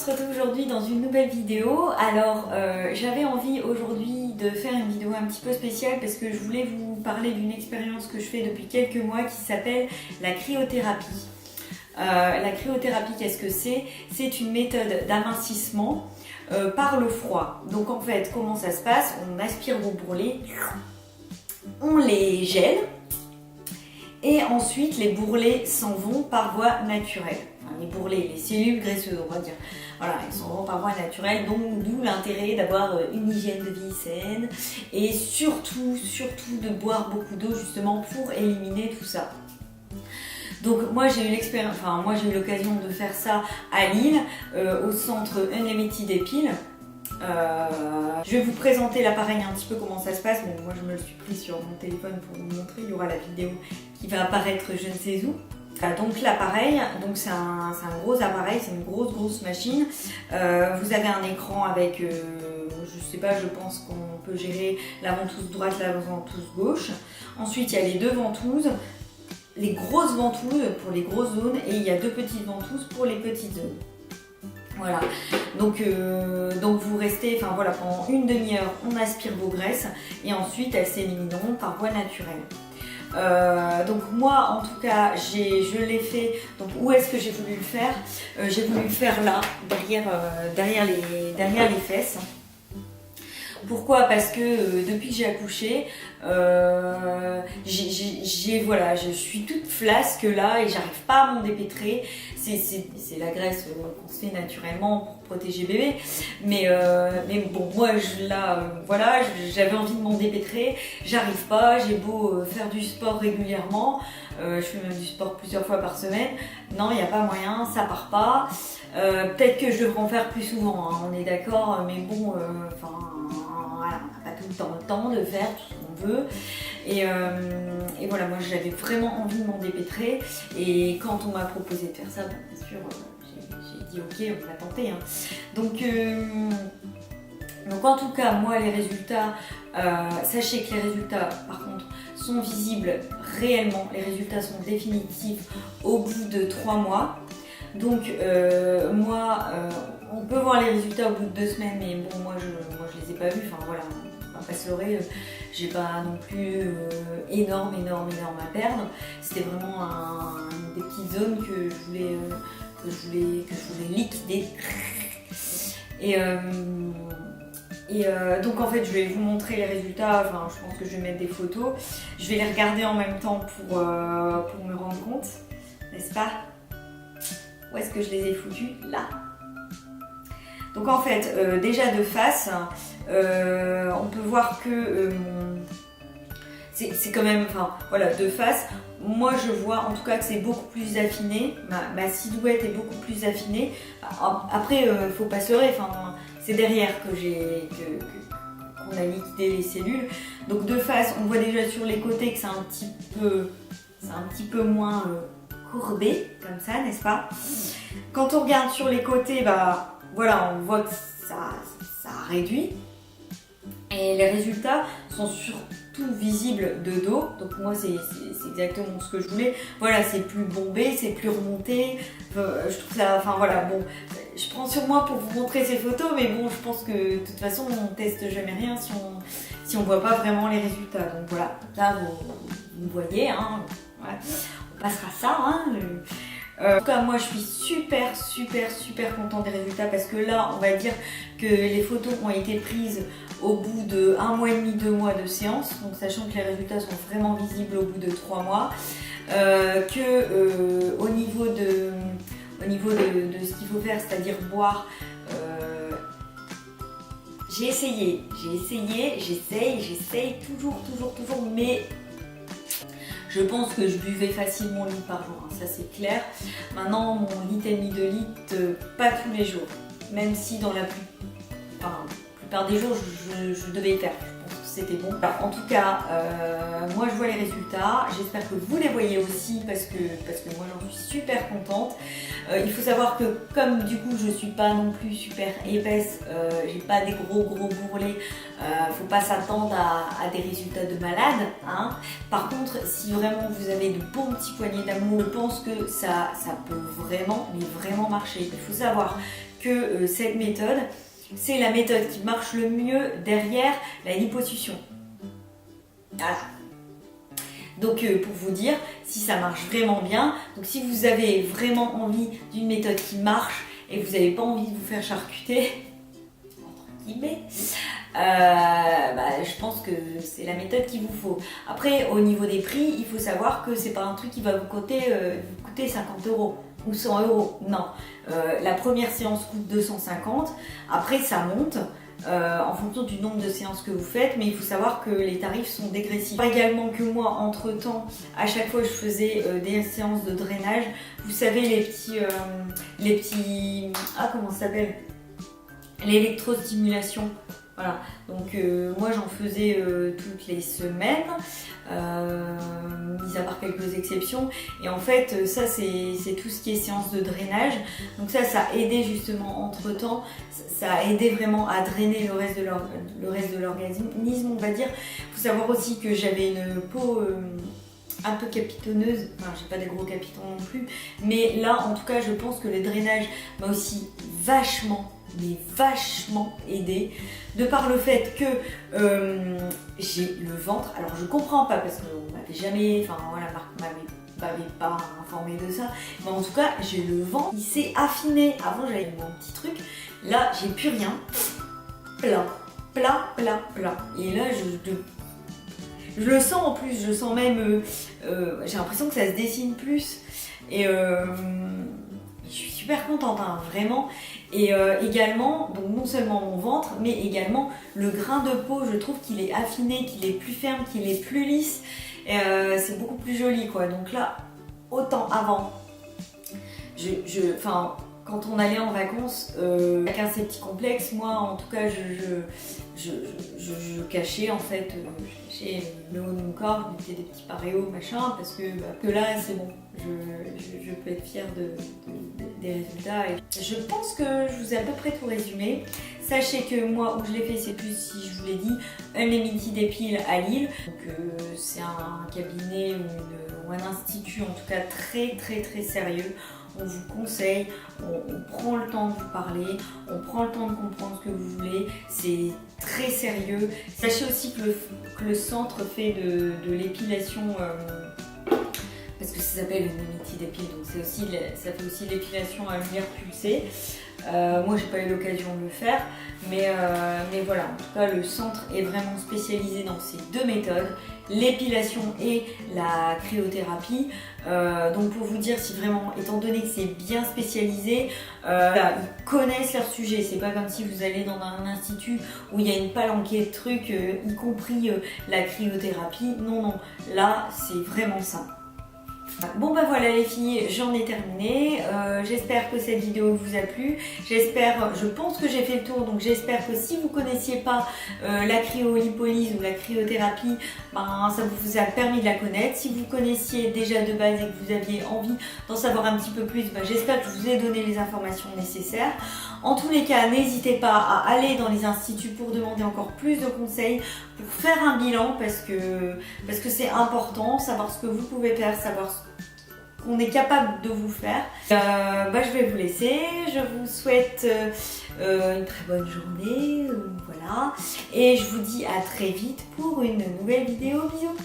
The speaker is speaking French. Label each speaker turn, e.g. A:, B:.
A: se retrouve aujourd'hui dans une nouvelle vidéo. Alors j'avais envie aujourd'hui de faire une vidéo un petit peu spéciale parce que je voulais vous parler d'une expérience que je fais depuis quelques mois qui s'appelle la cryothérapie. La cryothérapie, qu'est-ce que c'est? C'est une méthode d'amincissement par le froid. Donc en fait, comment ça se passe? On aspire vos bourrelets, on les gèle et ensuite les bourrelets s'en vont par voie naturelle. Enfin, les bourrelets, les cellules graisseuses, on va dire. Voilà, ils s'en vont par voie naturelle, donc d'où l'intérêt d'avoir une hygiène de vie saine et surtout de boire beaucoup d'eau justement pour éliminer tout ça. Donc moi j'ai eu l'occasion de faire ça à Lille, au centre Unlimited Epile. Je vais vous présenter l'appareil un petit peu comment ça se passe. Bon, moi je me le suis pris sur mon téléphone pour vous montrer. Il y aura la vidéo qui va apparaître je ne sais où. Donc l'appareil, c'est un gros appareil, c'est une grosse machine. Vous avez un écran avec, je sais pas, je pense qu'on peut gérer la ventouse droite, la ventouse gauche. Ensuite il y a les deux ventouses. Les grosses ventouses pour les grosses zones et il y a deux petites ventouses pour les petites zones. Voilà, donc vous restez, pendant une demi-heure, on aspire vos graisses et ensuite elles s'élimineront par voie naturelle. Donc moi en tout cas je l'ai fait. Donc où est-ce que j'ai voulu le faire? J'ai voulu le faire là, derrière les fesses. Pourquoi? Parce que depuis que j'ai accouché, je suis toute flasque là et j'arrive pas à m'en dépêtrer. C'est la graisse qu'on se fait naturellement pour protéger bébé. Mais bon, moi j'avais envie de m'en dépêtrer. J'arrive pas, j'ai beau faire du sport régulièrement. Je fais même du sport plusieurs fois par semaine. Non, il n'y a pas moyen, ça part pas. Peut-être que je devrais en faire plus souvent, hein, on est d'accord, mais bon, voilà, on n'a pas tout le temps de faire tout ce qu'on veut. Et voilà, moi j'avais vraiment envie de m'en dépêtrer. Et quand on m'a proposé de faire ça, bien sûr, j'ai dit ok, on va tenter. Hein. Donc en tout cas, moi les résultats, sachez que les résultats par contre sont visibles réellement. Les résultats sont définitifs au bout de 3 mois. Donc on peut voir les résultats au bout de 2 semaines, mais bon, moi je les ai pas vus. Enfin voilà, on va pas se leurrer, j'ai pas non plus énorme à perdre. C'était vraiment des petites zones que je voulais liquider. Donc en fait je vais vous montrer les résultats. Enfin, je pense que je vais mettre des photos. Je vais les regarder en même temps pour me rendre compte, n'est-ce pas? Où est-ce que je les ai foutus? Là. Donc en fait, déjà de face, on peut voir que c'est quand même, de face, moi je vois en tout cas que c'est beaucoup plus affiné, ma silhouette est beaucoup plus affinée. Après, faut pas se leurrer, c'est derrière qu'on a liquidé les cellules. Donc de face, on voit déjà sur les côtés que c'est un petit peu moins courbé, comme ça, n'est-ce pas? Quand on regarde sur les côtés, on voit que ça réduit. Et les résultats sont surtout visibles de dos. Donc moi, c'est exactement ce que je voulais. Voilà, c'est plus bombé, c'est plus remonté. Je trouve ça, bon, je prends sur moi pour vous montrer ces photos, mais bon, je pense que de toute façon, on teste jamais rien si on voit pas vraiment les résultats. Donc voilà, là, vous voyez, hein, ouais. On passera ça, hein. En tout cas, moi je suis super contente des résultats parce que là, on va dire que les photos ont été prises au bout de 1 mois et demi, 2 mois de séance, donc sachant que les résultats sont vraiment visibles au bout de 3 mois, au niveau de ce qu'il faut faire, c'est-à-dire boire, j'essaye toujours, mais je pense que je buvais facilement 1 litre par jour, hein, ça c'est clair. Maintenant, mon 1,5 litre de litre, pas tous les jours. Même si dans la plupart des jours, je devais le faire. Je pense que c'était bon. Alors, en tout cas, moi je vois les résultats. J'espère que vous les voyez aussi parce que moi j'en suis super contente. Il faut savoir que comme du coup je suis pas non plus super épaisse, j'ai pas des gros bourrelets, faut pas s'attendre à des résultats de malade, hein. Par contre, si vraiment vous avez de bons petits poignets d'amour, je pense que ça peut vraiment marcher. Il faut savoir que cette méthode, c'est la méthode qui marche le mieux derrière la liposuction. Voilà. Donc pour vous dire si ça marche vraiment bien, donc si vous avez vraiment envie d'une méthode qui marche et que vous n'avez pas envie de vous faire charcuter, entre guillemets, je pense que c'est la méthode qu'il vous faut. Après, au niveau des prix, il faut savoir que c'est pas un truc qui va vous coûter 50 € ou 100 €. Non, la première séance coûte 250. Après, ça monte en fonction du nombre de séances que vous faites, mais il faut savoir que les tarifs sont dégressifs. Également que moi, entre temps, à chaque fois je faisais des séances de drainage. Vous savez les petits, comment ça s'appelle, l'électrostimulation. Voilà, donc moi j'en faisais toutes les semaines, mis à part quelques exceptions. Et en fait, ça c'est tout ce qui est séance de drainage. Donc ça a aidé justement entre temps, ça a aidé vraiment à drainer le reste de l'organisme, on va dire. Il faut savoir aussi que j'avais une peau un peu capitonneuse, enfin j'ai pas des gros capitons non plus, mais là en tout cas je pense que le drainage m'a aussi vachement aidé, de par le fait que j'ai le ventre. Alors je comprends pas parce qu'on m'avait jamais, enfin voilà, Marc m'avait pas informé de ça, mais en tout cas j'ai le ventre, il s'est affiné. Avant j'avais mon petit truc, là j'ai plus rien, plat. Et là je le sens en plus, je sens même, j'ai l'impression que ça se dessine plus. Et je suis super contente, hein, vraiment. Et également, donc non seulement mon ventre, mais également le grain de peau, je trouve qu'il est affiné, qu'il est plus ferme, qu'il est plus lisse. C'est beaucoup plus joli, quoi. Donc là, autant avant, quand on allait en vacances, avec un ces petits complexes, moi en tout cas je cachais en fait, je cachais le haut de mon corps, je mettais des petits paréos machin, parce que là c'est bon, je peux être fière des résultats. Et je pense que je vous ai à peu près tout résumé. Sachez que moi où je l'ai fait, c'est plus, si je vous l'ai dit, Unlimited Epile à Lille. Donc c'est un cabinet ou un institut en tout cas très sérieux. On vous conseille, on prend le temps de vous parler, on prend le temps de comprendre ce que vous voulez, c'est très sérieux. Sachez aussi que le centre fait de l'épilation, parce que ça s'appelle une Unlimited Epile, donc ça fait aussi l'épilation à lumière pulsée. Moi j'ai pas eu l'occasion de le faire, mais voilà, en tout cas le centre est vraiment spécialisé dans ces deux méthodes, l'épilation et la cryothérapie. Donc pour vous dire, si vraiment, étant donné que c'est bien spécialisé, ils connaissent leur sujet. C'est pas comme si vous allez dans un institut où il y a une palanquée de trucs, y compris la cryothérapie. Non, là c'est vraiment ça. Bon voilà les filles, j'en ai terminé. J'espère que cette vidéo vous a plu. Je pense que j'ai fait le tour, donc j'espère que si vous connaissiez pas la cryolipolyse ou la cryothérapie, ça vous a permis de la connaître. Si vous connaissiez déjà de base et que vous aviez envie d'en savoir un petit peu plus, j'espère que je vous ai donné les informations nécessaires. En tous les cas, n'hésitez pas à aller dans les instituts pour demander encore plus de conseils, pour faire un bilan, parce que c'est important, savoir ce que vous pouvez faire, savoir ce qu'on est capable de vous faire. Je vais vous laisser, je vous souhaite une très bonne journée, voilà, et je vous dis à très vite pour une nouvelle vidéo. Bisous.